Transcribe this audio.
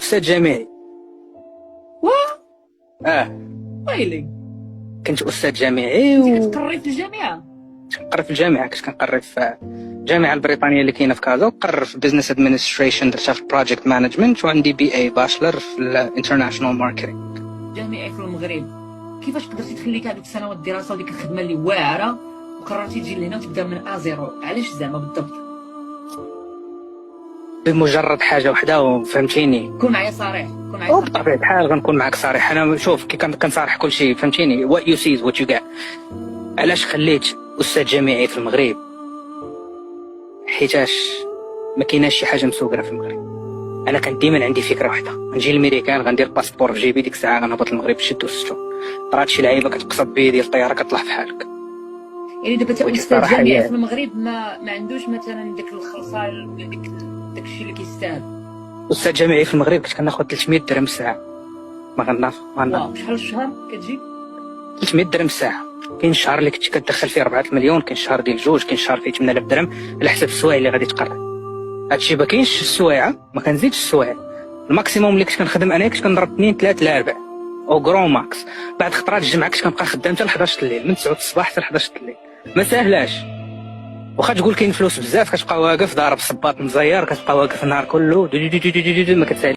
استاذ جامعي. ويلي كنت استاذ جامعي انت كتقري في الجامعه؟ كنقري في الجامعه، كنت كنقري في الجامعه البريطانيه اللي كاينه في كازا، وقرر في بزنس ادمنستريشن، درتها في بروجكت مانجمنت، وعندي BA باشلر في الانترناشونال ماركتينغ. جامعي في المغرب. كيفاش قدرتي تخليك هذيك السنوات الدراسه وديك الخدمه اللي واعره وقررتي تجي لهنا وتبدا من زيرو؟ علاش زعما بالضبط؟ بمجرد حاجه وحده، وفهمتيني. كون معايا صريح، كون معايا صريح. بطبيعه الحال غنكون معك صريح. انا شوف كي كنصارح كل شيء، فهمتيني. what you see is what you get. علاش خليت استاذ جامعي في المغرب؟ حيتاش ما كايناش شي حاجه مسوقره في المغرب. انا كان ديما عندي فكره واحده، غنجي للميريكان، غندير باسبور في جيبي، ديك الساعه غنهبط المغرب شد وسطو. طرات شي لعيبه كتقصد بيا ديال الطياره كطلع في حالك. يعني دابا تا استاذ جامعي في المغرب ما عندوش مثلا داك الخلصه ولا داك الشيء اللي كيستاهل. استاذ جامعي في المغرب كنت كناخذ 300 درهم الساعه. ما غناف شحال الشهر كتجي؟ 300 درهم الساعه. كاين الشهر اللي كنت كتدخل فيه 4 مليون، كاين الشهر ديال 2، كاين الشهر فيه 8000 درهم على حسب السوايع اللي غادي تقرا. هادشي ما كاينش السوايعه، ما كنزيدش السوايع. الماكسيموم اللي كنت كنخدم انا كنت كنضرب 2 3 ل 4 او غرون ماكس. بعد خطرات الجمعه كنت كنبقى خدام حتى ل 11 الليل، من 9 الصباح حتى ل 11 الليل. ما ساهلاش. واخا تقول كاين فلوس بزاف كتبقى واقف ضارب صباط مزير، كتبقى واقف النهار كله ما كتسالي.